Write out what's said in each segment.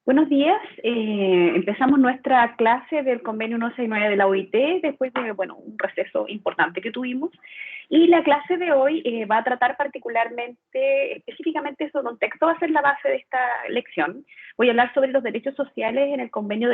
Buenos días. Empezamos nuestra clase del convenio 169 de la OIT después de un receso importante que tuvimos. Y la clase de hoy va a tratar específicamente sobre un texto, va a ser la base de esta lección. Voy a hablar sobre los derechos sociales en el convenio,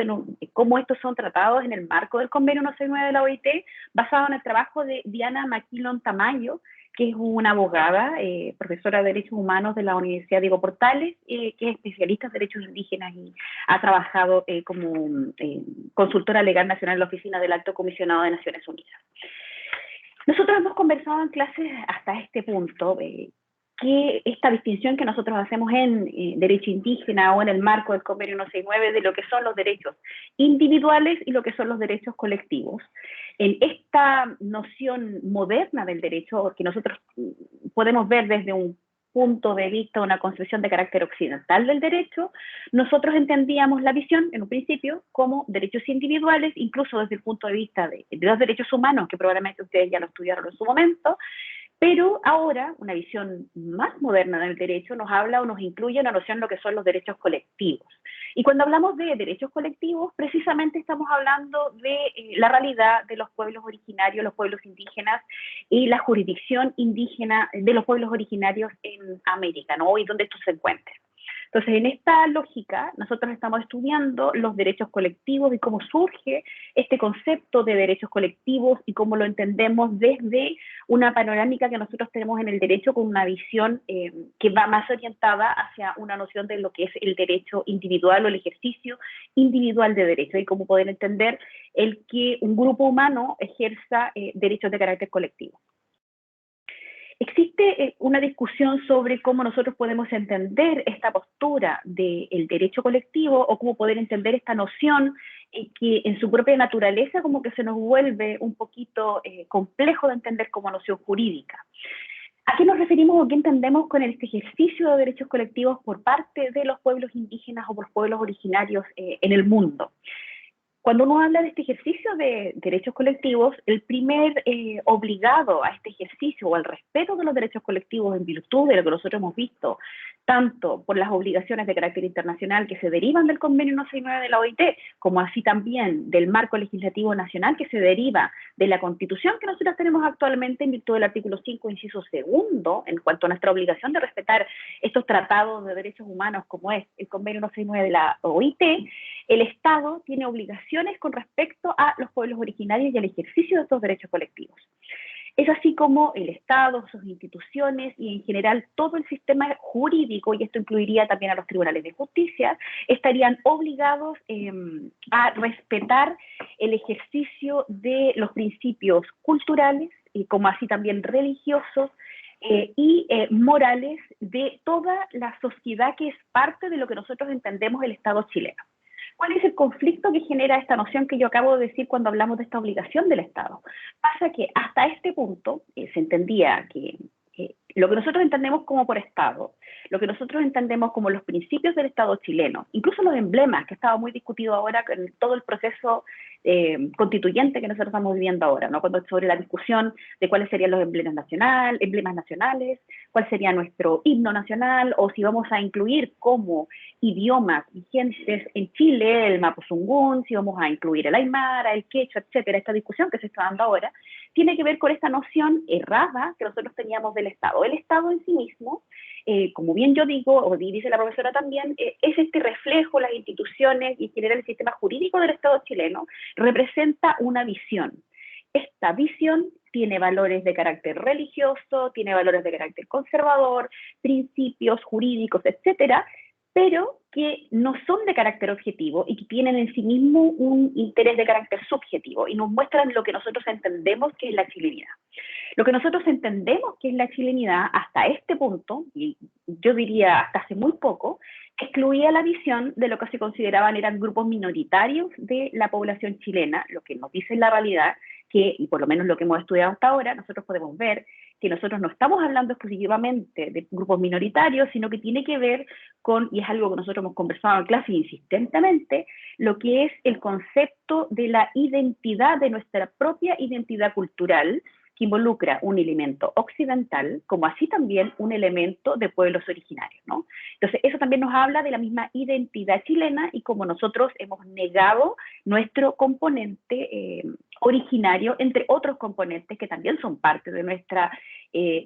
cómo estos son tratados en el marco del convenio 169 de la OIT, basado en el trabajo de Diana McKillon Tamayo, que es una abogada, profesora de Derechos Humanos de la Universidad Diego Portales, que es especialista en derechos indígenas y ha trabajado como consultora legal nacional en la Oficina del Alto Comisionado de Naciones Unidas. Nosotros hemos conversado en clases hasta este punto que esta distinción que nosotros hacemos en derecho indígena o en el marco del convenio 169 de lo que son los derechos individuales y lo que son los derechos colectivos. En esta noción moderna del derecho, que nosotros podemos ver desde un punto de vista, una concepción de carácter occidental del derecho, nosotros entendíamos la visión, en un principio, como derechos individuales, incluso desde el punto de vista de los derechos humanos, que probablemente ustedes ya lo estudiaron en su momento, pero ahora una visión más moderna del derecho nos habla o nos incluye una noción de lo que son los derechos colectivos. Y cuando hablamos de derechos colectivos, precisamente estamos hablando de la realidad de los pueblos originarios, los pueblos indígenas y la jurisdicción indígena de los pueblos originarios en América, ¿no? Y donde estos se encuentran. Entonces, en esta lógica, nosotros estamos estudiando los derechos colectivos y cómo surge este concepto de derechos colectivos y cómo lo entendemos desde una panorámica que nosotros tenemos en el derecho con una visión que va más orientada hacia una noción de lo que es el derecho individual o el ejercicio individual de derecho y cómo poder entender el que un grupo humano ejerza derechos de carácter colectivo. Existe una discusión sobre cómo nosotros podemos entender esta postura del derecho colectivo o cómo poder entender esta noción que en su propia naturaleza como que se nos vuelve un poquito complejo de entender como noción jurídica. ¿A qué nos referimos o qué entendemos con este ejercicio de derechos colectivos por parte de los pueblos indígenas o por los pueblos originarios en el mundo? Cuando uno habla de este ejercicio de derechos colectivos, el primer obligado a este ejercicio o al respeto de los derechos colectivos en virtud de lo que nosotros hemos visto, tanto por las obligaciones de carácter internacional que se derivan del convenio 169 de la OIT, como así también del marco legislativo nacional que se deriva de la Constitución que nosotros tenemos actualmente en virtud del artículo 5, inciso segundo, en cuanto a nuestra obligación de respetar estos tratados de derechos humanos como es el convenio 169 de la OIT, el Estado tiene obligaciones con respecto a los pueblos originarios y al ejercicio de estos derechos colectivos. Es así como el Estado, sus instituciones y en general todo el sistema jurídico, y esto incluiría también a los tribunales de justicia, estarían obligados a respetar el ejercicio de los principios culturales, como así también religiosos, y morales de toda la sociedad que es parte de lo que nosotros entendemos el Estado chileno. ¿Cuál es el conflicto que genera esta noción que yo acabo de decir cuando hablamos de esta obligación del Estado? Pasa que hasta este punto se entendía que lo que nosotros entendemos como por Estado, lo que nosotros entendemos como los principios del Estado chileno, incluso los emblemas, que estaba muy discutido ahora con todo el proceso constituyente que nosotros estamos viviendo ahora, ¿no? Cuando sobre la discusión de cuáles serían los emblemas nacionales, cuál sería nuestro himno nacional, o si vamos a incluir como idiomas vigentes en Chile el mapuzungún, si vamos a incluir el aymara, el quechua, etcétera. Esta discusión que se está dando ahora tiene que ver con esta noción errada que nosotros teníamos del Estado. El Estado en sí mismo, como bien yo digo, o dice la profesora también, es este reflejo, las instituciones y en general el sistema jurídico del Estado chileno representa una visión. Esta visión tiene valores de carácter religioso, tiene valores de carácter conservador, principios jurídicos, etcétera, pero que no son de carácter objetivo y que tienen en sí mismo un interés de carácter subjetivo y nos muestran lo que nosotros entendemos que es la chilenidad. Lo que nosotros entendemos que es la chilenidad hasta este punto, y yo diría hasta hace muy poco, excluía la visión de lo que se consideraban eran grupos minoritarios de la población chilena, lo que nos dice en la realidad que, y por lo menos lo que hemos estudiado hasta ahora, nosotros podemos ver que nosotros no estamos hablando exclusivamente de grupos minoritarios, sino que tiene que ver con, y es algo que nosotros hemos conversado en clase insistentemente, lo que es el concepto de la identidad, de nuestra propia identidad cultural, que involucra un elemento occidental, como así también un elemento de pueblos originarios, ¿no? Entonces, eso también nos habla de la misma identidad chilena y cómo nosotros hemos negado nuestro componente originario, entre otros componentes que también son parte de nuestra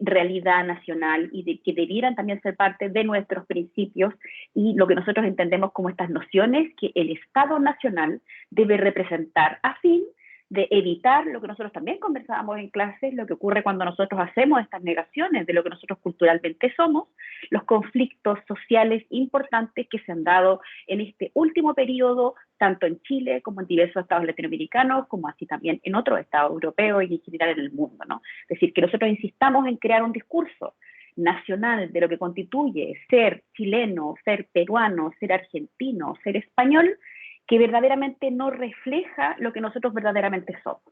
realidad nacional y que debieran también ser parte de nuestros principios y lo que nosotros entendemos como estas nociones que el Estado nacional debe representar a fin de evitar lo que nosotros también conversábamos en clases, lo que ocurre cuando nosotros hacemos estas negaciones de lo que nosotros culturalmente somos, los conflictos sociales importantes que se han dado en este último periodo, tanto en Chile como en diversos estados latinoamericanos, como así también en otros estados europeos y en general en el mundo, ¿no? Es decir, que nosotros insistamos en crear un discurso nacional de lo que constituye ser chileno, ser peruano, ser argentino, ser español, que verdaderamente no refleja lo que nosotros verdaderamente somos.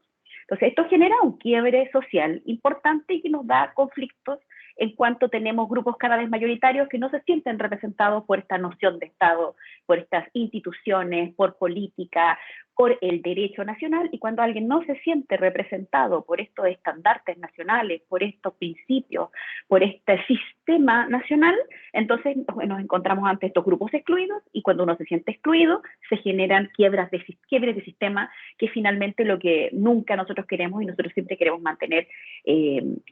Entonces, esto genera un quiebre social importante y que nos da conflictos en cuanto tenemos grupos cada vez mayoritarios que no se sienten representados por esta noción de Estado, por estas instituciones, por política, por el derecho nacional, y cuando alguien no se siente representado por estos estandartes nacionales, por estos principios, por este sistema nacional, entonces nos encontramos ante estos grupos excluidos, y cuando uno se siente excluido, se generan quiebres de sistema, que finalmente lo que nunca nosotros queremos, y nosotros siempre queremos mantener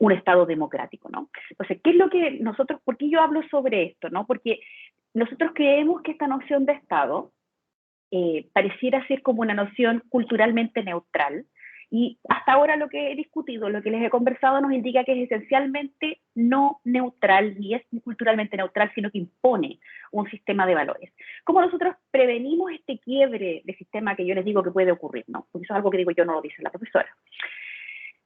un Estado democrático, ¿no? Entonces, ¿qué es lo que nosotros, por qué yo hablo sobre esto, no? Porque nosotros creemos que esta noción de Estado pareciera ser como una noción culturalmente neutral, y hasta ahora lo que he discutido, lo que les he conversado, nos indica que es esencialmente no neutral, ni es culturalmente neutral, sino que impone un sistema de valores. ¿Cómo nosotros prevenimos este quiebre de sistema que yo les digo que puede ocurrir? ¿No? Porque eso es algo que digo yo, no lo dice la profesora.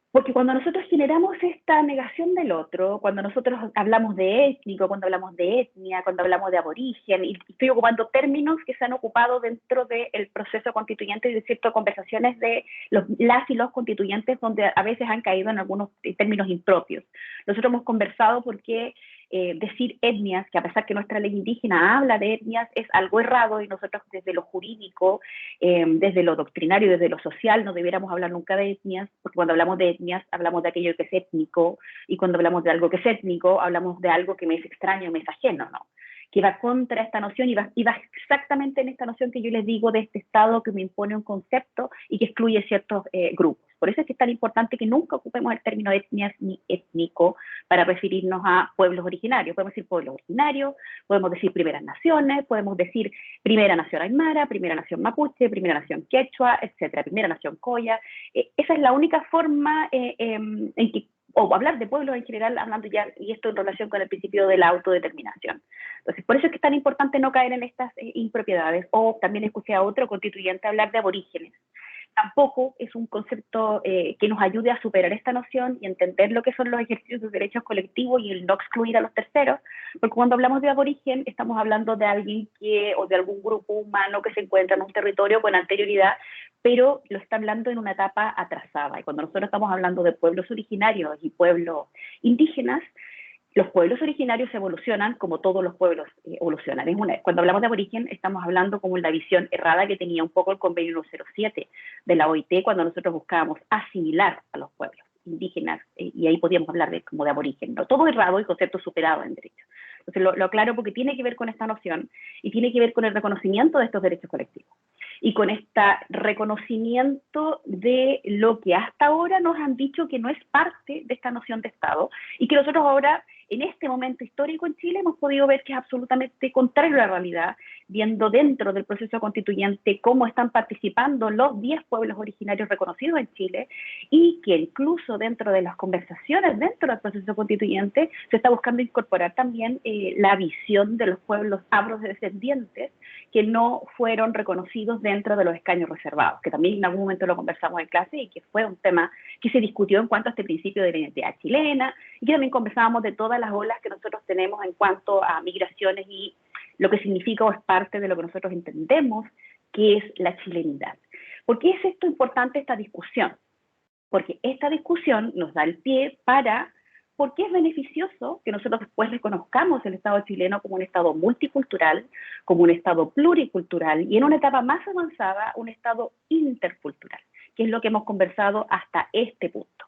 Porque cuando nosotros generamos esta negación del otro, cuando nosotros hablamos de étnico, cuando hablamos de etnia, cuando hablamos de aborigen, y estoy ocupando términos que se han ocupado dentro del proceso constituyente y de ciertas conversaciones de las y los constituyentes, donde a veces han caído en algunos términos impropios. Nosotros hemos conversado porque decir etnias, que a pesar que nuestra ley indígena habla de etnias, es algo errado, y nosotros desde lo jurídico, desde lo doctrinario, desde lo social, no debiéramos hablar nunca de etnias, porque cuando hablamos de etnias hablamos de aquello que es étnico, y cuando hablamos de algo que es étnico hablamos de algo que me es extraño, me es ajeno, ¿no? Que va contra esta noción y va exactamente en esta noción que yo les digo de este Estado que me impone un concepto y que excluye ciertos grupos. Por eso es que es tan importante que nunca ocupemos el término etnias ni étnico para referirnos a pueblos originarios. Podemos decir pueblos originarios, podemos decir primeras naciones, podemos decir primera nación aymara, primera nación mapuche, primera nación quechua, etcétera, primera nación coya. Esa es la única forma en que, o hablar de pueblos en general, hablando ya, y esto en relación con el principio de la autodeterminación. Entonces, por eso es que es tan importante no caer en estas impropiedades. O también escuché a otro constituyente hablar de aborígenes. Tampoco es un concepto que nos ayude a superar esta noción y entender lo que son los ejercicios de derechos colectivos y el no excluir a los terceros, porque cuando hablamos de aborigen estamos hablando de alguien o de algún grupo humano que se encuentra en un territorio con anterioridad, pero lo está hablando en una etapa atrasada. Y cuando nosotros estamos hablando de pueblos originarios y pueblos indígenas, los pueblos originarios evolucionan como todos los pueblos evolucionan. Cuando hablamos de aborigen, estamos hablando como la visión errada que tenía un poco el convenio 107 de la OIT, cuando nosotros buscábamos asimilar a los pueblos indígenas, y ahí podíamos hablar como de aborigen, ¿no? Todo errado y concepto superado en derecho. Entonces lo aclaro porque tiene que ver con esta noción y tiene que ver con el reconocimiento de estos derechos colectivos y con este reconocimiento de lo que hasta ahora nos han dicho que no es parte de esta noción de Estado, y que nosotros ahora, en este momento histórico en Chile, hemos podido ver que es absolutamente contrario a la realidad, viendo dentro del proceso constituyente cómo están participando los 10 pueblos originarios reconocidos en Chile, y que incluso dentro de las conversaciones dentro del proceso constituyente se está buscando incorporar también la visión de los pueblos afrodescendientes que no fueron reconocidos dentro de los escaños reservados, que también en algún momento lo conversamos en clase y que fue un tema que se discutió en cuanto a este principio de la identidad chilena, y que también conversábamos de todas las olas que nosotros tenemos en cuanto a migraciones y lo que significa o es parte de lo que nosotros entendemos que es la chilenidad. ¿Por qué es esto importante, esta discusión? Porque esta discusión nos da el pie para por qué es beneficioso que nosotros después reconozcamos el Estado chileno como un Estado multicultural, como un Estado pluricultural, y en una etapa más avanzada, un Estado intercultural, que es lo que hemos conversado hasta este punto.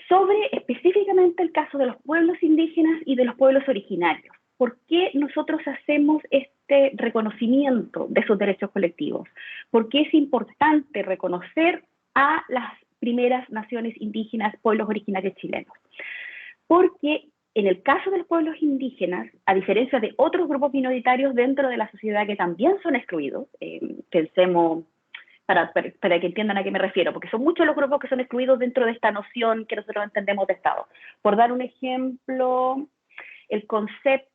sobre específicamente el caso de los pueblos indígenas y de los pueblos originarios. ¿Por qué nosotros hacemos este reconocimiento de sus derechos colectivos? ¿Por qué es importante reconocer a las primeras naciones indígenas, pueblos originarios chilenos? Porque en el caso de los pueblos indígenas, a diferencia de otros grupos minoritarios dentro de la sociedad que también son excluidos, pensemos, para que entiendan a qué me refiero, porque son muchos los grupos que son excluidos dentro de esta noción que nosotros entendemos de Estado. Por dar un ejemplo, el concepto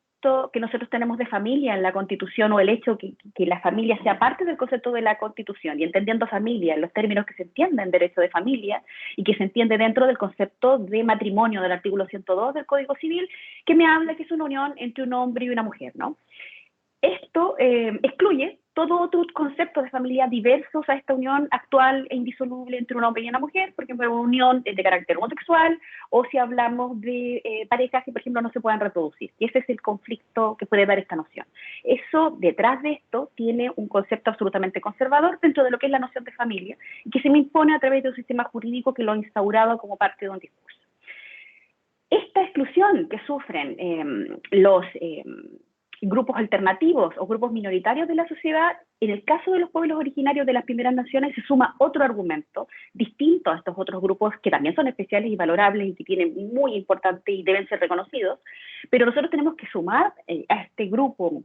que nosotros tenemos de familia en la Constitución, o el hecho que la familia sea parte del concepto de la Constitución, y entendiendo familia en los términos que se entienden, derecho de familia, y que se entiende dentro del concepto de matrimonio del artículo 102 del Código Civil, que me habla que es una unión entre un hombre y una mujer, ¿no? Esto excluye todo otro concepto de familia diversos a esta unión actual e indisoluble entre un hombre y una mujer, por ejemplo, una unión de carácter homosexual, o si hablamos de parejas que, por ejemplo, no se puedan reproducir. Y ese es el conflicto que puede dar esta noción. Eso, detrás de esto, tiene un concepto absolutamente conservador dentro de lo que es la noción de familia, y que se me impone a través de un sistema jurídico que lo ha instaurado como parte de un discurso. Esta exclusión que sufren los grupos alternativos o grupos minoritarios de la sociedad, en el caso de los pueblos originarios de las primeras naciones se suma otro argumento distinto a estos otros grupos que también son especiales y valorables y que tienen muy importante y deben ser reconocidos, pero nosotros tenemos que sumar a este grupo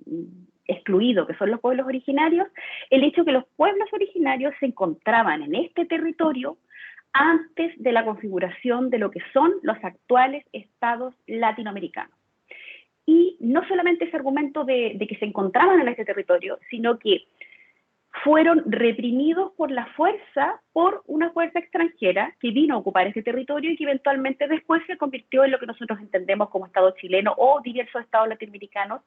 excluido que son los pueblos originarios, el hecho que los pueblos originarios se encontraban en este territorio antes de la configuración de lo que son los actuales estados latinoamericanos. Y no solamente ese argumento de que se encontraban en este territorio, sino que fueron reprimidos por la fuerza, por una fuerza extranjera que vino a ocupar ese territorio y que eventualmente después se convirtió en lo que nosotros entendemos como Estado chileno o diversos estados latinoamericanos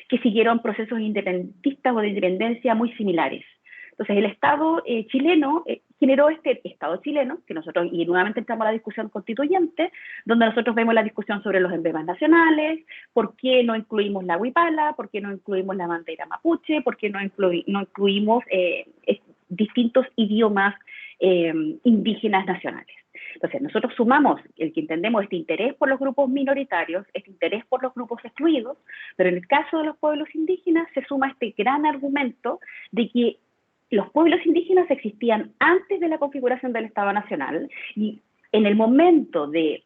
que siguieron procesos independentistas o de independencia muy similares. Entonces, el Estado chileno generó este Estado chileno, que nosotros, y nuevamente entramos a la discusión constituyente, donde nosotros vemos la discusión sobre los emblemas nacionales, por qué no incluimos la huipala, por qué no incluimos la bandera mapuche, por qué no incluimos distintos idiomas indígenas nacionales. Entonces, nosotros sumamos el que entendemos este interés por los grupos minoritarios, este interés por los grupos excluidos, pero en el caso de los pueblos indígenas se suma este gran argumento de que los pueblos indígenas existían antes de la configuración del Estado Nacional y en el momento de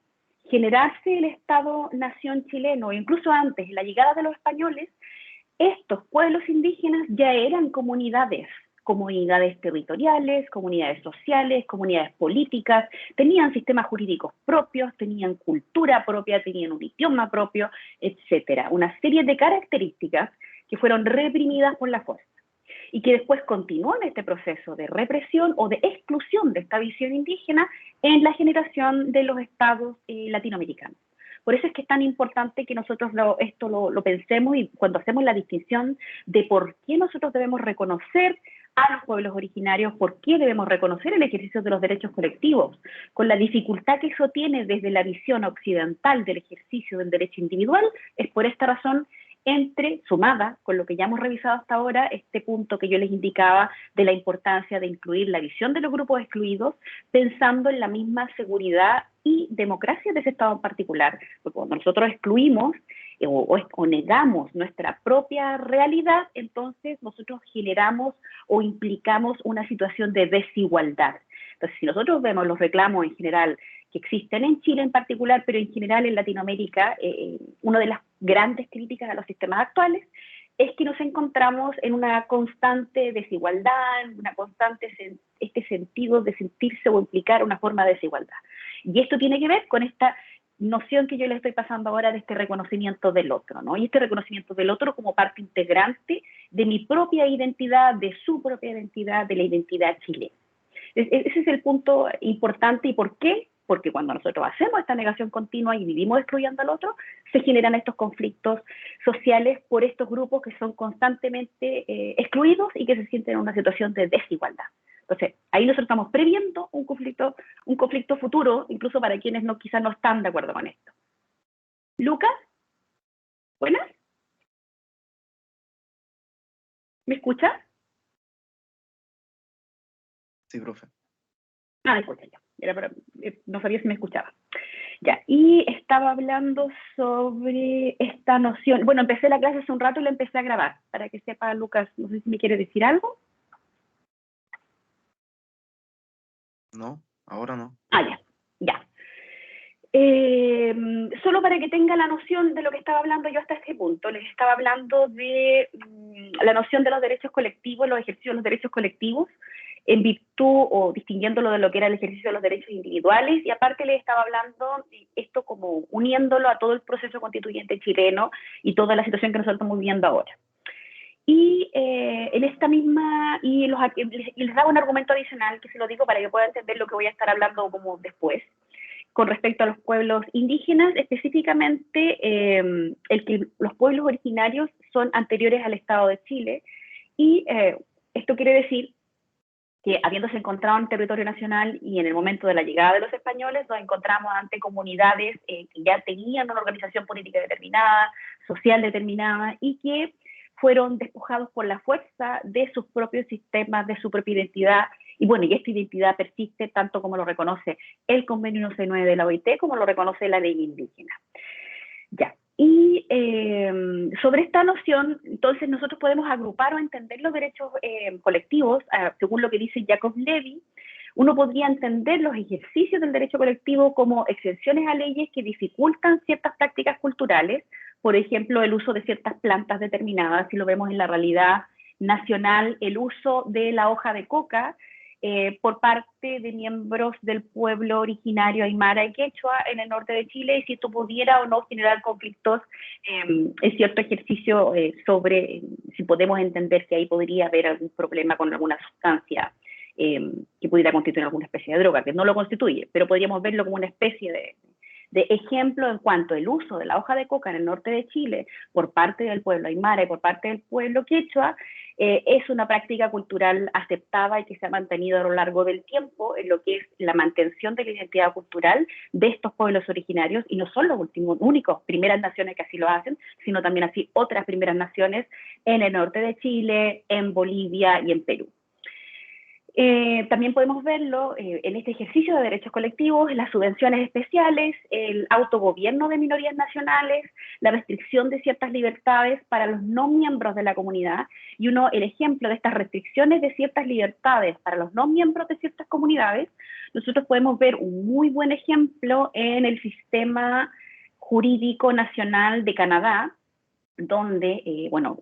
generarse el Estado-Nación chileno, incluso antes, la llegada de los españoles, estos pueblos indígenas ya eran comunidades territoriales, comunidades sociales, comunidades políticas, tenían sistemas jurídicos propios, tenían cultura propia, tenían un idioma propio, etcétera. Una serie de características que fueron reprimidas por la fuerza y que después continuó en este proceso de represión o de exclusión de esta visión indígena en la generación de los estados latinoamericanos. Por eso es que es tan importante que nosotros esto lo pensemos y cuando hacemos la distinción de por qué nosotros debemos reconocer a los pueblos originarios, por qué debemos reconocer el ejercicio de los derechos colectivos, con la dificultad que eso tiene desde la visión occidental del ejercicio del derecho individual, es por esta razón sumada con lo que ya hemos revisado hasta ahora, este punto que yo les indicaba de la importancia de incluir la visión de los grupos excluidos, pensando en la misma seguridad y democracia de ese Estado en particular. Porque cuando nosotros excluimos o negamos nuestra propia realidad, entonces nosotros generamos o implicamos una situación de desigualdad. Entonces, si nosotros vemos los reclamos en general que existen en Chile en particular, pero en general en Latinoamérica, una de las grandes críticas a los sistemas actuales es que nos encontramos en una constante desigualdad, en una constante este sentido de sentirse o implicar una forma de desigualdad. Y esto tiene que ver con esta noción que yo le estoy pasando ahora de este reconocimiento del otro, ¿no? Y este reconocimiento del otro como parte integrante de mi propia identidad, de su propia identidad, de la identidad chilena. Ese es el punto importante. ¿Y por qué? Porque cuando nosotros hacemos esta negación continua y vivimos excluyendo al otro, se generan estos conflictos sociales por estos grupos que son constantemente excluidos y que se sienten en una situación de desigualdad. Entonces, ahí nosotros estamos previendo un conflicto futuro, incluso para quienes quizás no están de acuerdo con esto. Lucas, ¿buenas? ¿Me escuchas? Sí, profe. Escucha ya. No sabía si me escuchaba. Ya, y estaba hablando sobre esta noción. Bueno, empecé la clase hace un rato y la empecé a grabar, para que sepa, Lucas, no sé si me quiere decir algo. No, ahora no. Ya, ya. Solo para que tenga la noción de lo que estaba hablando yo hasta este punto, les estaba hablando de la noción de los derechos colectivos, los ejercicios de los derechos colectivos, en virtud o distinguiéndolo de lo que era el ejercicio de los derechos individuales, y aparte les estaba hablando de esto como uniéndolo a todo el proceso constituyente chileno y toda la situación que nosotros estamos viviendo ahora. Y en esta misma, y les daba un argumento adicional, que se lo digo para que puedan entender lo que voy a estar hablando como después, con respecto a los pueblos indígenas, específicamente el que los pueblos originarios son anteriores al Estado de Chile, y esto quiere decir que habiéndose encontrado en territorio nacional y en el momento de la llegada de los españoles, nos encontramos ante comunidades que ya tenían una organización política determinada, social determinada, y que fueron despojados por la fuerza de sus propios sistemas, de su propia identidad. Y bueno, y esta identidad persiste tanto como lo reconoce el Convenio 169 de la OIT, como lo reconoce la ley indígena. Ya. Y sobre esta noción, entonces nosotros podemos agrupar o entender los derechos colectivos, según lo que dice Jacob Levy. Uno podría entender los ejercicios del derecho colectivo como exenciones a leyes que dificultan ciertas prácticas culturales, por ejemplo, el uso de ciertas plantas determinadas, si lo vemos en la realidad nacional, el uso de la hoja de coca, por parte de miembros del pueblo originario aymara y quechua en el norte de Chile, y si esto pudiera o no generar conflictos en cierto ejercicio sobre si podemos entender que ahí podría haber algún problema con alguna sustancia que pudiera constituir alguna especie de droga, que no lo constituye, pero podríamos verlo como una especie de ejemplo en cuanto al uso de la hoja de coca en el norte de Chile por parte del pueblo aymara y por parte del pueblo quechua. Es una práctica cultural aceptada y que se ha mantenido a lo largo del tiempo en lo que es la mantención de la identidad cultural de estos pueblos originarios, y no son los únicos primeras naciones que así lo hacen, sino también así otras primeras naciones en el norte de Chile, en Bolivia y en Perú. También podemos verlo en este ejercicio de derechos colectivos, las subvenciones especiales, el autogobierno de minorías nacionales, la restricción de ciertas libertades para los no miembros de la comunidad, y el ejemplo de estas restricciones de ciertas libertades para los no miembros de ciertas comunidades, nosotros podemos ver un muy buen ejemplo en el sistema jurídico nacional de Canadá, donde,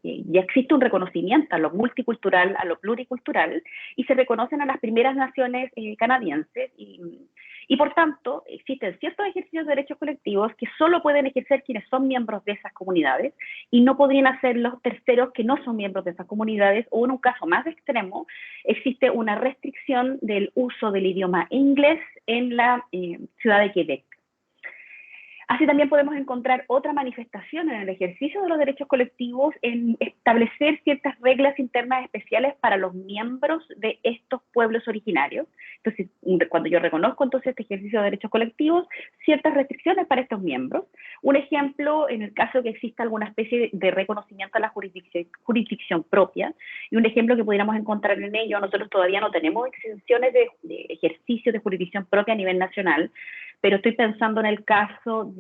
ya existe un reconocimiento a lo multicultural, a lo pluricultural, y se reconocen a las primeras naciones canadienses, y por tanto existen ciertos ejercicios de derechos colectivos que solo pueden ejercer quienes son miembros de esas comunidades, y no podrían hacerlo terceros que no son miembros de esas comunidades, o en un caso más extremo, existe una restricción del uso del idioma inglés en la ciudad de Quebec. Así también podemos encontrar otra manifestación en el ejercicio de los derechos colectivos en establecer ciertas reglas internas especiales para los miembros de estos pueblos originarios. Entonces, cuando yo reconozco entonces este ejercicio de derechos colectivos, ciertas restricciones para estos miembros. Un ejemplo, en el caso de que exista alguna especie de reconocimiento a la jurisdicción propia, y un ejemplo que pudiéramos encontrar en ello, nosotros todavía no tenemos exenciones de ejercicio de jurisdicción propia a nivel nacional, pero estoy pensando en el caso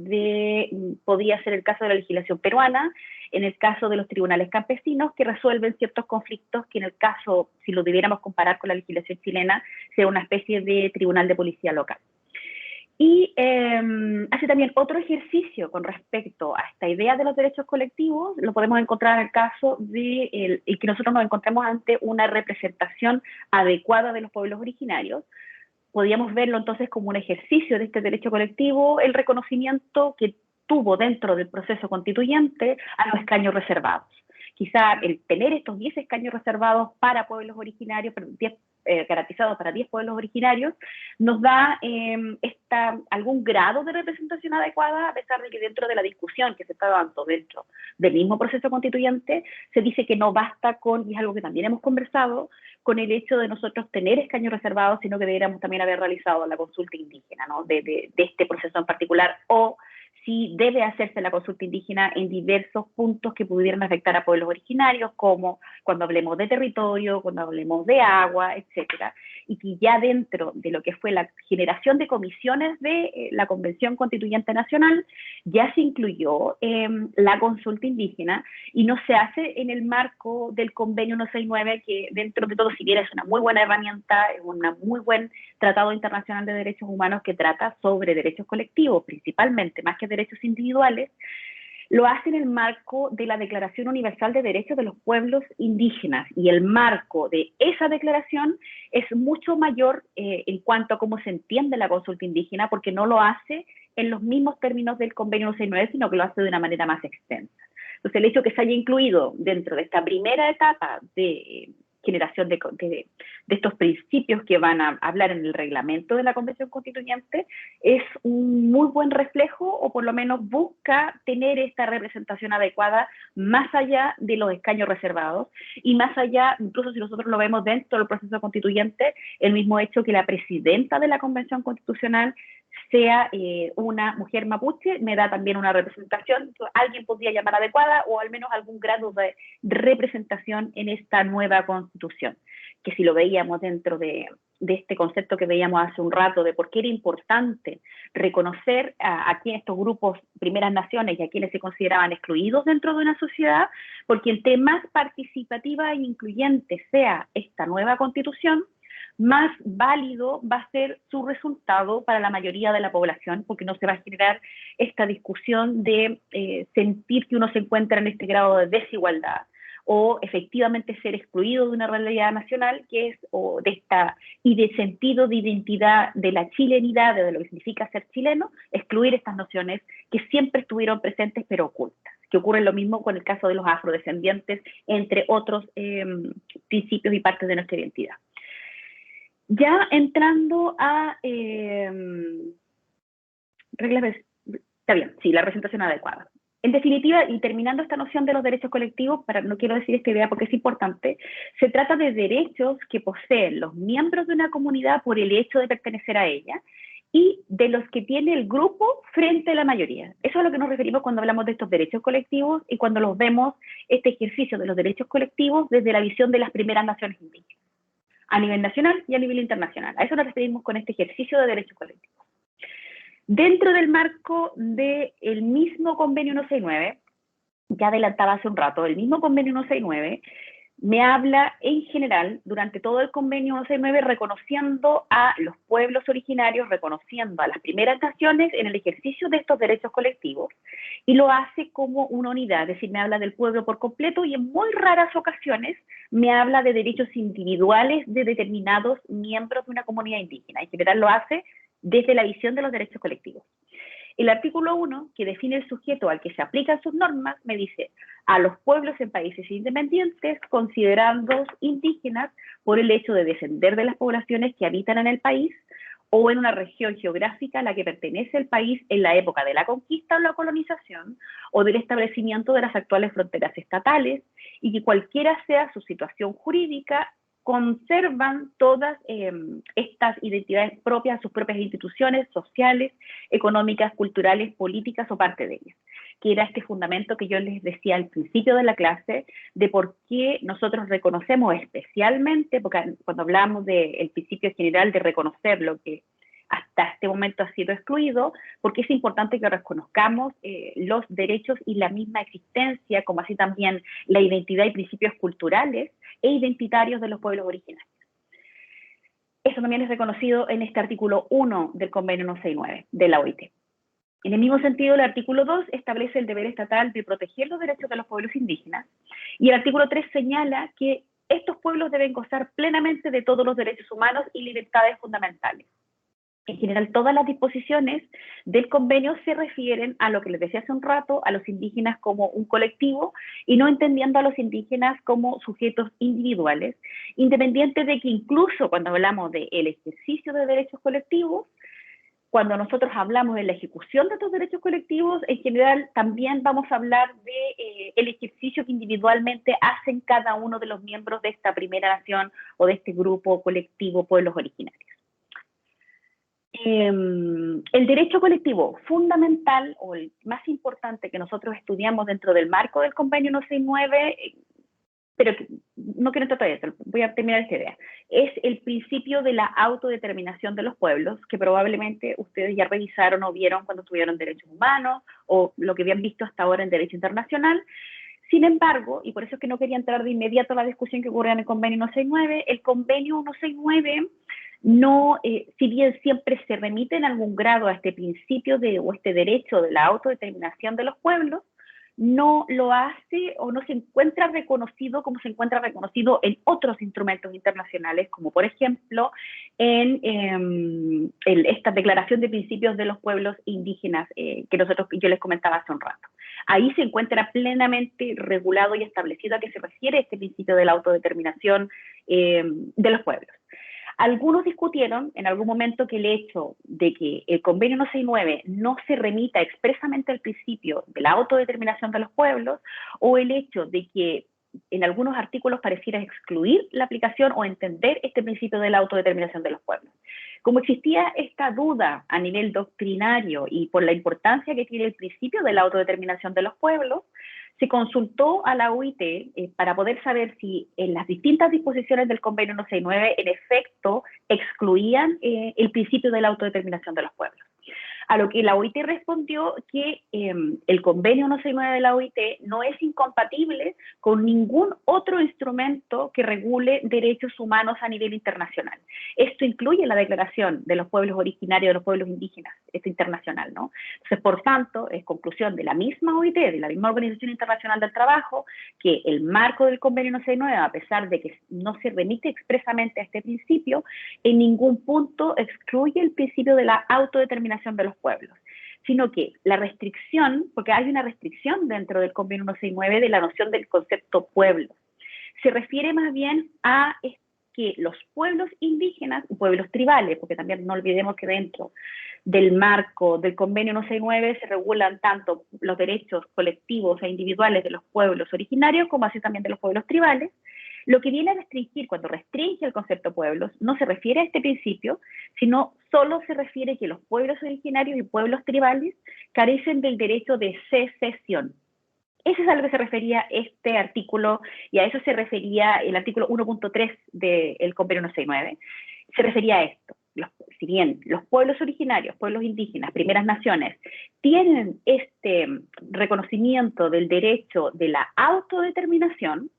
podría ser el caso de la legislación peruana, en el caso de los tribunales campesinos, que resuelven ciertos conflictos que en el caso, si lo debiéramos comparar con la legislación chilena, sea una especie de tribunal de policía local. Y hace también otro ejercicio con respecto a esta idea de los derechos colectivos, lo podemos encontrar en el caso de que nosotros nos encontremos ante una representación adecuada de los pueblos originarios. Podríamos verlo entonces como un ejercicio de este derecho colectivo, el reconocimiento que tuvo dentro del proceso constituyente a los escaños reservados. Quizá el tener estos 10 escaños reservados para pueblos originarios, garantizados para 10 pueblos originarios, nos da algún grado de representación adecuada, a pesar de que dentro de la discusión que se está dando dentro del mismo proceso constituyente, se dice que no basta con, y es algo que también hemos conversado, con el hecho de nosotros tener escaños reservados, sino que deberíamos también haber realizado la consulta indígena, ¿no? de este proceso en particular, o si debe hacerse la consulta indígena en diversos puntos que pudieran afectar a pueblos originarios, como cuando hablemos de territorio, cuando hablemos de agua, etcétera. y que ya dentro de lo que fue la generación de comisiones de la Convención Constituyente Nacional ya se incluyó la consulta indígena y no se hace en el marco del convenio 169, que dentro de todo, si bien es una muy buena herramienta, es un muy buen tratado internacional de derechos humanos que trata sobre derechos colectivos principalmente, más que derechos individuales, lo hace en el marco de la Declaración Universal de Derechos de los Pueblos Indígenas, y el marco de esa declaración es mucho mayor en cuanto a cómo se entiende la consulta indígena, porque no lo hace en los mismos términos del convenio 169, sino que lo hace de una manera más extensa. Entonces, el hecho que se haya incluido dentro de esta primera etapa de generación de estos principios que van a hablar en el reglamento de la Convención Constituyente es un muy buen reflejo, o por lo menos busca tener esta representación adecuada más allá de los escaños reservados y más allá, incluso si nosotros lo vemos dentro del proceso constituyente, el mismo hecho que la presidenta de la Convención Constitucional sea una mujer mapuche, me da también una representación, alguien podría llamar adecuada, o al menos algún grado de representación en esta nueva constitución, que si lo veíamos dentro de este concepto que veíamos hace un rato, de por qué era importante reconocer a estos grupos, primeras naciones, y a quienes se consideraban excluidos dentro de una sociedad, porque entre más participativa e incluyente sea esta nueva constitución, más válido va a ser su resultado para la mayoría de la población, porque no se va a generar esta discusión de sentir que uno se encuentra en este grado de desigualdad, o efectivamente ser excluido de una realidad nacional que es, o de esta, y de sentido de identidad de la chilenidad, de lo que significa ser chileno, excluir estas nociones que siempre estuvieron presentes pero ocultas, que ocurre lo mismo con el caso de los afrodescendientes, entre otros principios y partes de nuestra identidad. Ya entrando a reglas, está bien, sí, la representación adecuada. En definitiva, y terminando esta noción de los derechos colectivos, no quiero decir esta idea porque es importante, se trata de derechos que poseen los miembros de una comunidad por el hecho de pertenecer a ella, y de los que tiene el grupo frente a la mayoría. Eso es a lo que nos referimos cuando hablamos de estos derechos colectivos y cuando los vemos, este ejercicio de los derechos colectivos desde la visión de las primeras naciones indígenas, a nivel nacional y a nivel internacional. A eso nos referimos con este ejercicio de derechos colectivos. Dentro del marco del mismo convenio 169, ya adelantaba hace un rato, el mismo convenio 169 me habla en general, durante todo el convenio 169, reconociendo a los pueblos originarios, reconociendo a las primeras naciones en el ejercicio de estos derechos colectivos, y lo hace como una unidad, es decir, me habla del pueblo por completo, y en muy raras ocasiones me habla de derechos individuales de determinados miembros de una comunidad indígena. En general lo hace desde la visión de los derechos colectivos. El artículo 1, que define el sujeto al que se aplican sus normas, me dice: a los pueblos en países independientes, considerándolos indígenas por el hecho de descender de las poblaciones que habitan en el país o en una región geográfica a la que pertenece el país en la época de la conquista o la colonización, o del establecimiento de las actuales fronteras estatales, y que cualquiera sea su situación jurídica, conservan todas estas identidades propias, sus propias instituciones sociales, económicas, culturales, políticas o parte de ellas, que era este fundamento que yo les decía al principio de la clase, de por qué nosotros reconocemos especialmente, porque cuando hablamos del principio general de reconocer lo que hasta este momento ha sido excluido, porque es importante que reconozcamos los derechos y la misma existencia, como así también la identidad y principios culturales e identitarios de los pueblos originarios. Eso también es reconocido en este artículo 1 del convenio 169 de la OIT. En el mismo sentido, el artículo 2 establece el deber estatal de proteger los derechos de los pueblos indígenas, y el artículo 3 señala que estos pueblos deben gozar plenamente de todos los derechos humanos y libertades fundamentales. En general, todas las disposiciones del convenio se refieren a lo que les decía hace un rato, a los indígenas como un colectivo, y no entendiendo a los indígenas como sujetos individuales, independiente de que incluso cuando hablamos del ejercicio de derechos colectivos, cuando nosotros hablamos de la ejecución de estos derechos colectivos, en general también vamos a hablar de el ejercicio que individualmente hacen cada uno de los miembros de esta primera nación o de este grupo colectivo pueblos originarios. El derecho colectivo fundamental, o el más importante que nosotros estudiamos dentro del marco del convenio 169, pero no quiero entrar todavía, voy a terminar esta idea, es el principio de la autodeterminación de los pueblos, que probablemente ustedes ya revisaron o vieron cuando estuvieron en derechos humanos, o lo que habían visto hasta ahora en derecho internacional. Sin embargo, y por eso es que no quería entrar de inmediato a la discusión que ocurrió en el convenio 169, el convenio 169 no, si bien siempre se remite en algún grado a este principio o este derecho de la autodeterminación de los pueblos, no lo hace o no se encuentra reconocido como se encuentra reconocido en otros instrumentos internacionales, como por ejemplo en esta Declaración de Principios de los Pueblos Indígenas que yo les comentaba hace un rato. Ahí se encuentra plenamente regulado y establecido a qué se refiere este principio de la autodeterminación de los pueblos. Algunos discutieron en algún momento que el hecho de que el convenio 169 no se remita expresamente al principio de la autodeterminación de los pueblos, o el hecho de que en algunos artículos pareciera excluir la aplicación o entender este principio de la autodeterminación de los pueblos. Como existía esta duda a nivel doctrinario y por la importancia que tiene el principio de la autodeterminación de los pueblos, se consultó a la OIT para poder saber si en las distintas disposiciones del convenio 169 en efecto excluían el principio de la autodeterminación de los pueblos. A lo que la OIT respondió que el convenio 169 de la OIT no es incompatible con ningún otro instrumento que regule derechos humanos a nivel internacional. Esto incluye la Declaración de los Pueblos Originarios de los Pueblos Indígenas, esto internacional, ¿no? Entonces, por tanto, es conclusión de la misma OIT, de la misma Organización Internacional del Trabajo, que el marco del convenio 169, a pesar de que no se remite expresamente a este principio, en ningún punto excluye el principio de la autodeterminación de los pueblos, sino que la restricción, porque hay una restricción dentro del convenio 169 de la noción del concepto pueblo, se refiere más bien a que los pueblos indígenas, pueblos tribales, porque también no olvidemos que dentro del marco del convenio 169 se regulan tanto los derechos colectivos e individuales de los pueblos originarios como así también de los pueblos tribales. Lo que viene a restringir, cuando restringe el concepto pueblos, no se refiere a este principio, sino solo se refiere que los pueblos originarios y pueblos tribales carecen del derecho de secesión. Eso es a lo que se refería este artículo, y a eso se refería el artículo 1.3 del convenio 169. Se refería a esto. Si bien los pueblos originarios, pueblos indígenas, primeras naciones, tienen este reconocimiento del derecho de la autodeterminación,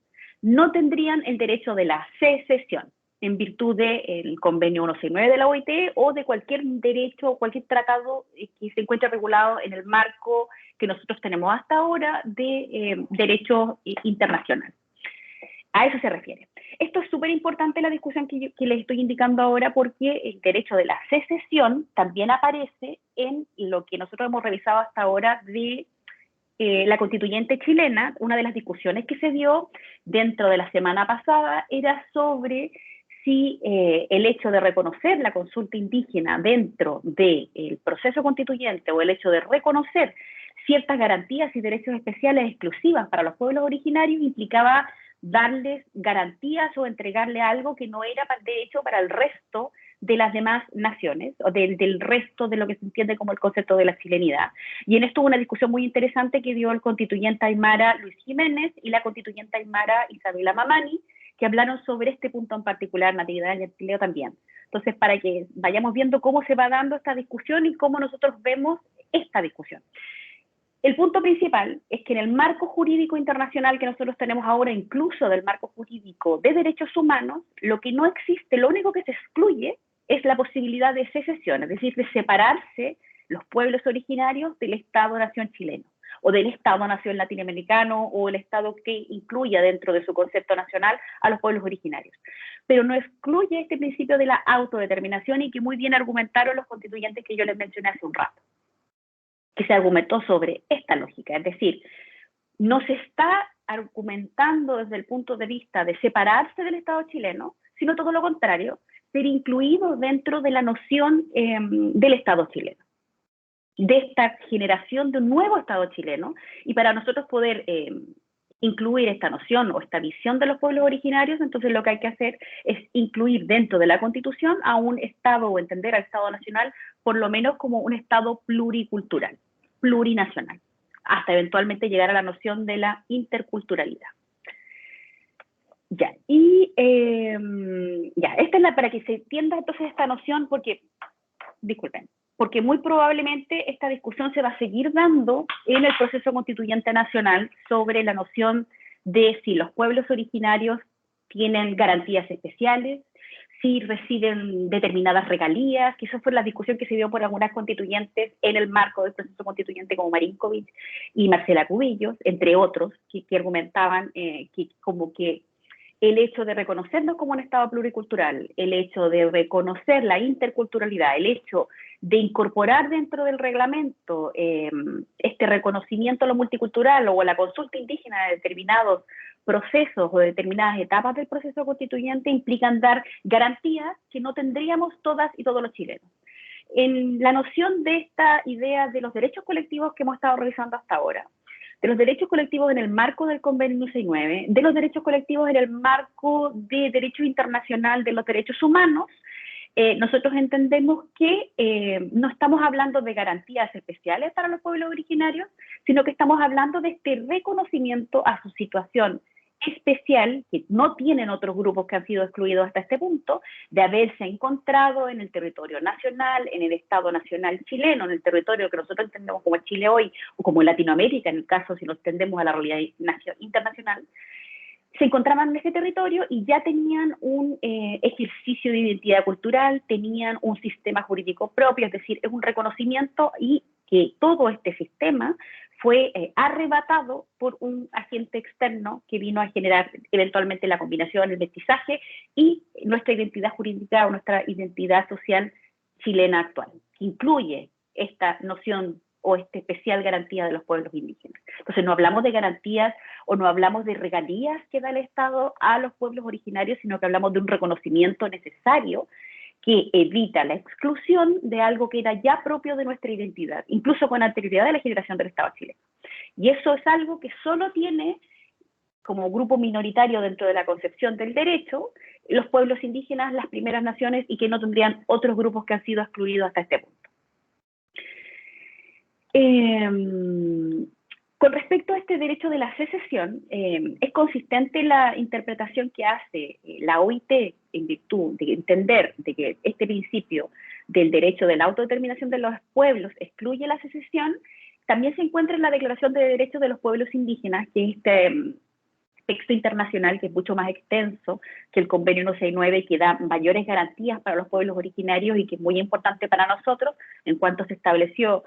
no tendrían el derecho de la secesión en virtud del convenio 169 de la OIT o de cualquier derecho o cualquier tratado que se encuentre regulado en el marco que nosotros tenemos hasta ahora de derecho internacional. A eso se refiere. Esto es súper importante la discusión que les estoy indicando ahora, porque el derecho de la secesión también aparece en lo que nosotros hemos revisado hasta ahora de la constituyente chilena. Una de las discusiones que se dio dentro de la semana pasada era sobre si el hecho de reconocer la consulta indígena dentro del proceso constituyente o el hecho de reconocer ciertas garantías y derechos especiales exclusivas para los pueblos originarios implicaba darles garantías o entregarle algo que no era de hecho para el resto de las demás naciones, o del resto de lo que se entiende como el concepto de la chilenidad. Y en esto hubo una discusión muy interesante que dio el constituyente aymara Luis Jiménez y la constituyente aymara Isabela Mamani, que hablaron sobre este punto en particular, natividad y empleo también. Entonces, para que vayamos viendo cómo se va dando esta discusión y cómo nosotros vemos esta discusión. El punto principal es que en el marco jurídico internacional que nosotros tenemos ahora, incluso del marco jurídico de derechos humanos, lo que no existe, lo único que se excluye es la posibilidad de secesión, es decir, de separarse los pueblos originarios del Estado-nación chileno, o del Estado-nación latinoamericano, o el Estado que incluya dentro de su concepto nacional a los pueblos originarios. Pero no excluye este principio de la autodeterminación, y que muy bien argumentaron los constituyentes que yo les mencioné hace un rato, que se argumentó sobre esta lógica, es decir, no se está argumentando desde el punto de vista de separarse del Estado chileno, sino todo lo contrario, ser incluido dentro de la noción del Estado chileno, de esta generación de un nuevo Estado chileno. Y para nosotros poder incluir esta noción o esta visión de los pueblos originarios, entonces lo que hay que hacer es incluir dentro de la Constitución a un Estado, o entender al Estado nacional por lo menos como un Estado pluricultural, plurinacional, hasta eventualmente llegar a la noción de la interculturalidad. Ya, ya, esta es para que se entienda entonces esta noción, porque, disculpen, porque muy probablemente esta discusión se va a seguir dando en el proceso constituyente nacional sobre la noción de si los pueblos originarios tienen garantías especiales, si reciben determinadas regalías, que esa fue la discusión que se dio por algunas constituyentes en el marco del proceso constituyente como Marinkovic y Marcela Cubillos, entre otros, que argumentaban que como que el hecho de reconocernos como un Estado pluricultural, el hecho de reconocer la interculturalidad, el hecho de incorporar dentro del reglamento este reconocimiento a lo multicultural o a la consulta indígena de determinados procesos o de determinadas etapas del proceso constituyente implican dar garantías que no tendríamos todas y todos los chilenos. En la noción de esta idea de los derechos colectivos que hemos estado revisando hasta ahora, de los derechos colectivos en el marco del Convenio 169, de los derechos colectivos en el marco de derecho internacional de los derechos humanos, nosotros entendemos que no estamos hablando de garantías especiales para los pueblos originarios, sino que estamos hablando de este reconocimiento a su situación especial que no tienen otros grupos que han sido excluidos hasta este punto, de haberse encontrado en el territorio nacional, en el Estado nacional chileno, en el territorio que nosotros entendemos como el Chile hoy, o como Latinoamérica, en el caso si lo extendemos a la realidad internacional, se encontraban en ese territorio y ya tenían un ejercicio de identidad cultural, tenían un sistema jurídico propio, es decir, es un reconocimiento y que todo este sistema fue arrebatado por un agente externo que vino a generar eventualmente la combinación, el mestizaje y nuestra identidad jurídica o nuestra identidad social chilena actual, que incluye esta noción o esta especial garantía de los pueblos indígenas. Entonces no hablamos de garantías o no hablamos de regalías que da el Estado a los pueblos originarios, sino que hablamos de un reconocimiento necesario que evita la exclusión de algo que era ya propio de nuestra identidad, incluso con anterioridad de la generación del Estado chileno. Y eso es algo que solo tiene como grupo minoritario dentro de la concepción del derecho los pueblos indígenas, las primeras naciones, y que no tendrían otros grupos que han sido excluidos hasta este punto. Con respecto a este derecho de la secesión, es consistente la interpretación que hace la OIT en virtud de entender de que este principio del derecho de la autodeterminación de los pueblos excluye la secesión. También se encuentra en la Declaración de Derechos de los Pueblos Indígenas, que es este texto internacional que es mucho más extenso que el Convenio 169 y que da mayores garantías para los pueblos originarios y que es muy importante para nosotros en cuanto se estableció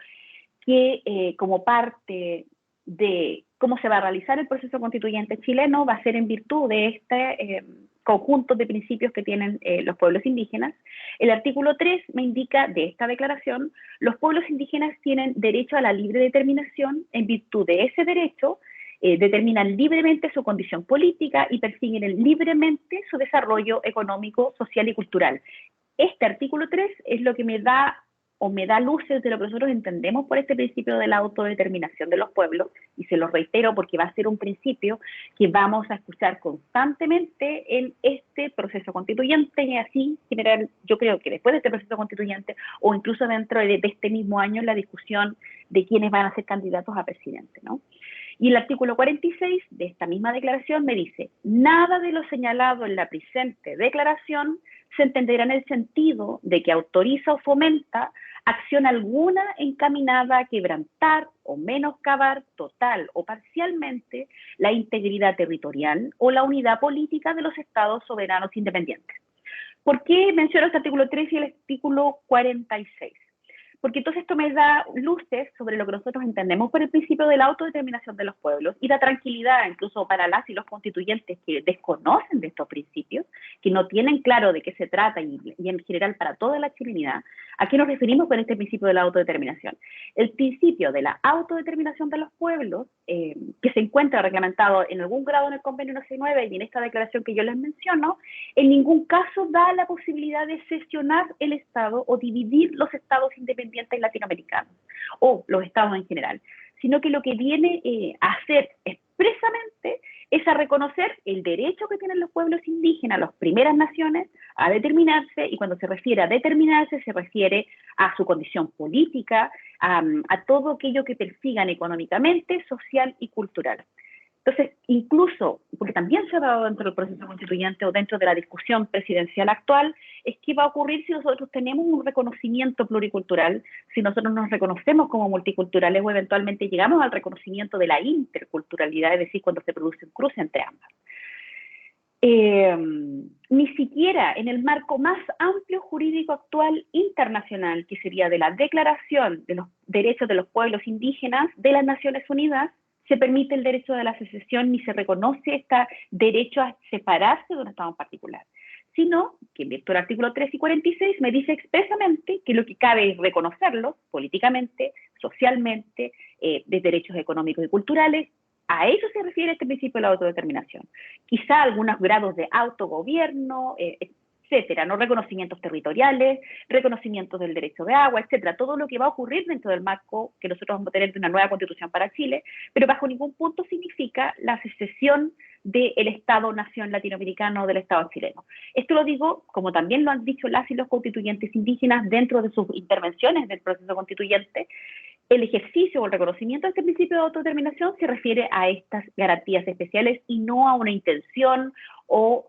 que como parte de cómo se va a realizar el proceso constituyente chileno va a ser en virtud de este conjunto de principios que tienen los pueblos indígenas. El artículo 3 me indica de esta declaración, los pueblos indígenas tienen derecho a la libre determinación, en virtud de ese derecho determinan libremente su condición política y persiguen libremente su desarrollo económico, social y cultural. Este artículo 3 es lo que me da luces de lo que nosotros entendemos por este principio de la autodeterminación de los pueblos, y se lo reitero porque va a ser un principio que vamos a escuchar constantemente en este proceso constituyente, y así en general yo creo que después de este proceso constituyente o incluso dentro de este mismo año en la discusión de quiénes van a ser candidatos a presidente, ¿no? Y el artículo 46 de esta misma declaración me dice, nada de lo señalado en la presente declaración se entenderá en el sentido de que autoriza o fomenta acción alguna encaminada a quebrantar o menoscabar total o parcialmente la integridad territorial o la unidad política de los estados soberanos independientes. ¿Por qué menciono este artículo 3 y el artículo 46? Porque entonces esto me da luces sobre lo que nosotros entendemos por el principio de la autodeterminación de los pueblos y da tranquilidad incluso para las y los constituyentes que desconocen de estos principios, que no tienen claro de qué se trata y en general para toda la chilenidad. ¿A qué nos referimos con este principio de la autodeterminación? El principio de la autodeterminación de los pueblos, que se encuentra reglamentado en algún grado en el Convenio 169 y en esta declaración que yo les menciono, en ningún caso da la posibilidad de sesionar el Estado o dividir los estados independientes latinoamericanos o los estados en general, sino que lo que viene a hacer expresamente es a reconocer el derecho que tienen los pueblos indígenas, las primeras naciones, a determinarse, y cuando se refiere a determinarse se refiere a su condición política, a todo aquello que persigan económicamente, social y cultural. Entonces, incluso, porque también se ha dado dentro del proceso constituyente o dentro de la discusión presidencial actual, es qué va a ocurrir si nosotros tenemos un reconocimiento pluricultural, si nosotros nos reconocemos como multiculturales o eventualmente llegamos al reconocimiento de la interculturalidad, es decir, cuando se produce un cruce entre ambas. Ni siquiera en el marco más amplio jurídico actual internacional, que sería de la Declaración de los Derechos de los Pueblos Indígenas de las Naciones Unidas, se permite el derecho de la secesión ni se reconoce este derecho a separarse de un Estado en particular, sino que en virtud del artículo 3 y 46 me dice expresamente que lo que cabe es reconocerlos políticamente, socialmente, de derechos económicos y culturales. A eso se refiere este principio de la autodeterminación. Quizá algunos grados de autogobierno, etcétera, no reconocimientos territoriales, reconocimientos del derecho de agua, etcétera, todo lo que va a ocurrir dentro del marco que nosotros vamos a tener de una nueva constitución para Chile, pero bajo ningún punto significa la secesión del Estado-nación latinoamericano o del Estado chileno. Esto lo digo, como también lo han dicho las y los constituyentes indígenas dentro de sus intervenciones del proceso constituyente. El ejercicio o el reconocimiento de este principio de autodeterminación se refiere a estas garantías especiales y no a una intención o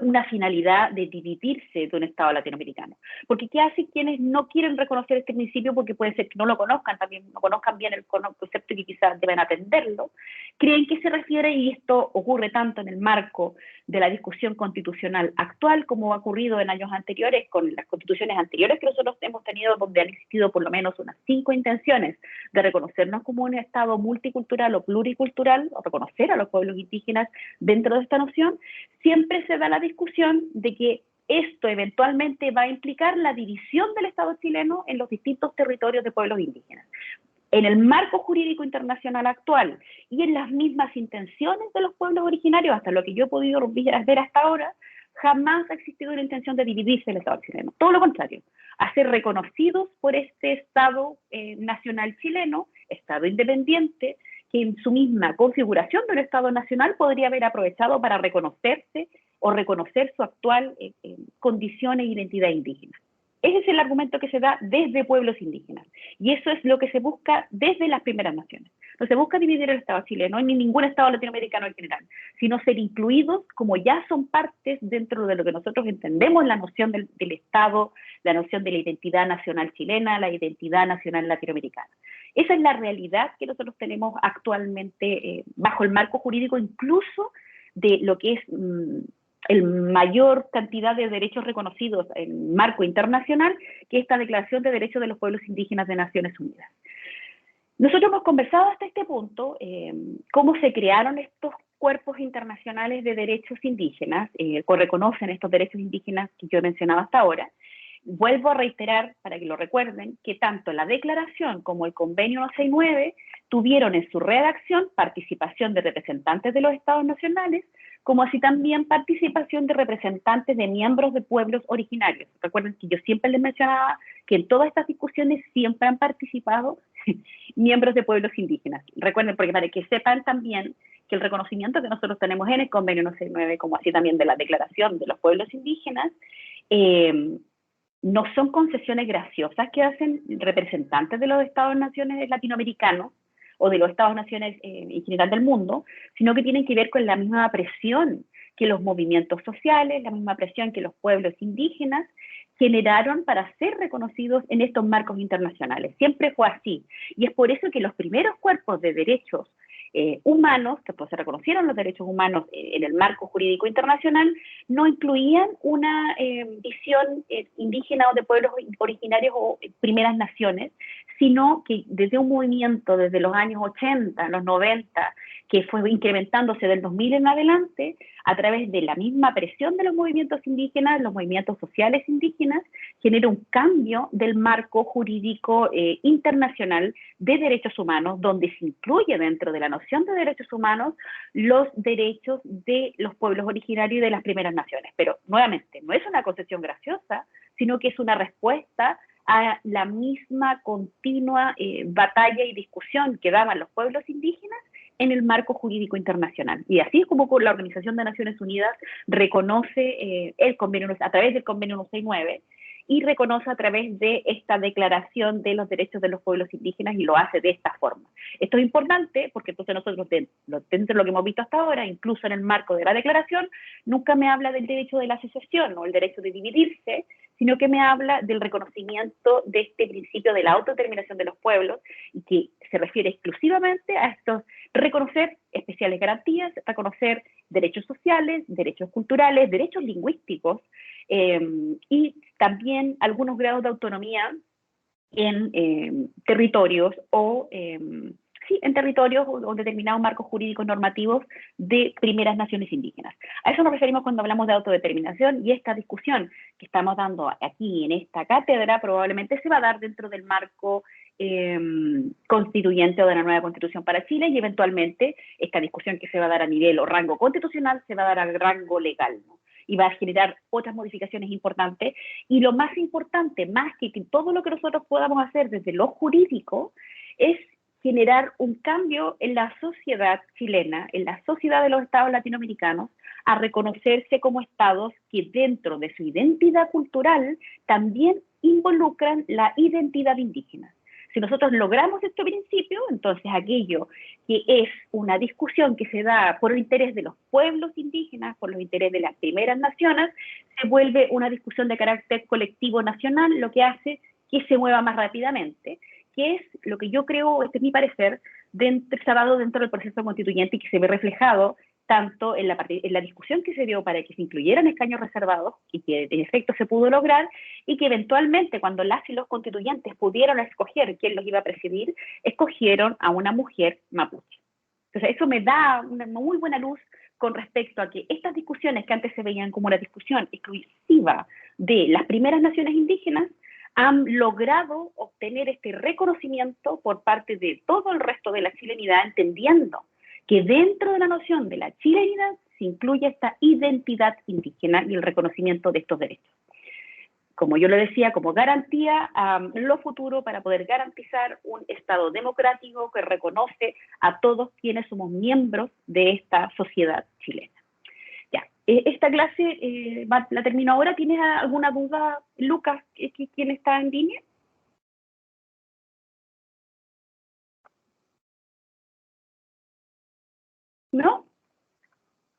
una finalidad de dividirse de un Estado latinoamericano. Porque ¿qué hacen quienes no quieren reconocer este principio? Porque puede ser que no lo conozcan, también no conozcan bien el concepto y que quizás deben atenderlo. Creen que se refiere, y esto ocurre tanto en el marco de la discusión constitucional actual como ha ocurrido en años anteriores, con las constituciones anteriores que nosotros hemos tenido, donde han existido por lo menos unas 5 intenciones de reconocernos como un Estado multicultural o pluricultural, o reconocer a los pueblos indígenas dentro de esta noción, siempre se da la discusión de que esto eventualmente va a implicar la división del Estado chileno en los distintos territorios de pueblos indígenas. En el marco jurídico internacional actual y en las mismas intenciones de los pueblos originarios, hasta lo que yo he podido ver hasta ahora, jamás ha existido una intención de dividirse el Estado chileno. Todo lo contrario, a ser reconocidos por este Estado nacional chileno, Estado independiente, que en su misma configuración del Estado nacional podría haber aprovechado para reconocerse o reconocer su actual condición e identidad indígena. Ese es el argumento que se da desde pueblos indígenas. Y eso es lo que se busca desde las primeras naciones. No se busca dividir el Estado chileno ni ningún Estado latinoamericano en general, sino ser incluidos como ya son partes dentro de lo que nosotros entendemos la noción del Estado, la noción de la identidad nacional chilena, la identidad nacional latinoamericana. Esa es la realidad que nosotros tenemos actualmente bajo el marco jurídico, incluso de lo que es el mayor cantidad de derechos reconocidos en marco internacional, que esta Declaración de Derechos de los Pueblos Indígenas de Naciones Unidas. Nosotros hemos conversado hasta este punto cómo se crearon estos cuerpos internacionales de derechos indígenas, que reconocen estos derechos indígenas que yo he mencionado hasta ahora. Vuelvo a reiterar, para que lo recuerden, que tanto la Declaración como el Convenio 169 tuvieron en su redacción participación de representantes de los Estados nacionales, como así también participación de representantes de miembros de pueblos originarios. Recuerden que yo siempre les mencionaba que en todas estas discusiones siempre han participado miembros de pueblos indígenas. Recuerden, porque para que sepan también que el reconocimiento que nosotros tenemos en el Convenio 169, como así también de la Declaración de los Pueblos Indígenas, no son concesiones graciosas que hacen representantes de los Estados-naciones latinoamericanos o de los Estados-naciones en general del mundo, sino que tienen que ver con la misma presión que los movimientos sociales, la misma presión que los pueblos indígenas generaron para ser reconocidos en estos marcos internacionales. Siempre fue así. Y es por eso que los primeros cuerpos de derechos humanos, que pues se reconocieron los derechos humanos en el marco jurídico internacional, no incluían una visión indígena o de pueblos originarios o primeras naciones, sino que desde un movimiento desde los años 80, los 90, que fue incrementándose del 2000 en adelante, a través de la misma presión de los movimientos indígenas, los movimientos sociales indígenas, genera un cambio del marco jurídico internacional de derechos humanos, donde se incluye dentro de la noción de derechos humanos los derechos de los pueblos originarios y de las primeras naciones. Pero, nuevamente, no es una concesión graciosa, sino que es una respuesta a la misma continua batalla y discusión que daban los pueblos indígenas en el marco jurídico internacional. Y así es como la Organización de Naciones Unidas reconoce el convenio, a través del Convenio 169, y reconoce a través de esta Declaración de los Derechos de los Pueblos Indígenas y lo hace de esta forma. Esto es importante porque entonces nosotros, dentro de lo que hemos visto hasta ahora, incluso en el marco de la declaración, nunca me habla del derecho de la asociación o el derecho de dividirse, sino que me habla del reconocimiento de este principio de la autodeterminación de los pueblos y que se refiere exclusivamente a estos, reconocer especiales garantías, reconocer derechos sociales, derechos culturales, derechos lingüísticos y también algunos grados de autonomía en territorios o sí, en territorios o determinados marcos jurídicos normativos de primeras naciones indígenas. A eso nos referimos cuando hablamos de autodeterminación y esta discusión que estamos dando aquí en esta cátedra probablemente se va a dar dentro del marco constituyente o de la nueva Constitución para Chile y eventualmente esta discusión que se va a dar a nivel o rango constitucional se va a dar al rango legal, ¿no? Y va a generar otras modificaciones importantes. Y lo más importante, más que todo lo que nosotros podamos hacer desde lo jurídico, es generar un cambio en la sociedad chilena, en la sociedad de los estados latinoamericanos, a reconocerse como estados que dentro de su identidad cultural también involucran la identidad indígena. Si nosotros logramos este principio, entonces aquello que es una discusión que se da por el interés de los pueblos indígenas, por los intereses de las primeras naciones, se vuelve una discusión de carácter colectivo nacional, lo que hace que se mueva más rápidamente, que es lo que yo creo, este es mi parecer, dentro del proceso constituyente y que se ve reflejado tanto en la discusión que se dio para que se incluyeran escaños reservados y que en efecto se pudo lograr y que eventualmente cuando las y los constituyentes pudieron escoger quién los iba a presidir, escogieron a una mujer mapuche. Entonces eso me da una muy buena luz con respecto a que estas discusiones que antes se veían como una discusión exclusiva de las primeras naciones indígenas han logrado obtener este reconocimiento por parte de todo el resto de la chilenidad, entendiendo que dentro de la noción de la chilenidad se incluye esta identidad indígena y el reconocimiento de estos derechos. Como yo lo decía, como garantía a lo futuro para poder garantizar un Estado democrático que reconoce a todos quienes somos miembros de esta sociedad chilena. Ya, esta clase la termino ahora. ¿Tienes alguna duda, Lucas, quién está en línea? ¿No?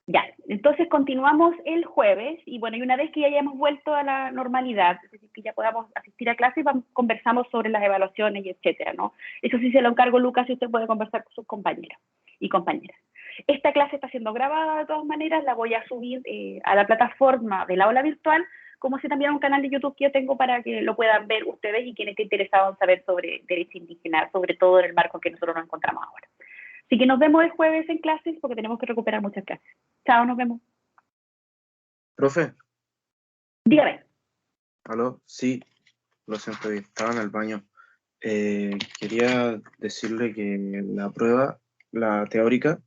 Ya, entonces continuamos el jueves y bueno, y una vez que ya hayamos vuelto a la normalidad, es decir, que ya podamos asistir a clases, conversamos sobre las evaluaciones y etcétera, ¿no? Eso sí se lo encargo, Lucas, y usted puede conversar con sus compañeras y compañeras. Esta clase está siendo grabada de todas maneras, la voy a subir a la plataforma del aula virtual, como así también a un canal de YouTube que yo tengo para que lo puedan ver ustedes y quienes estén interesados en saber sobre derecho indígena, sobre todo en el marco en que nosotros nos encontramos ahora. Así que nos vemos el jueves en clases porque tenemos que recuperar muchas clases. Chao, nos vemos. Profe, Dígame. aló, sí, lo siento, estaba en el baño. Quería decirle que la prueba, la teórica,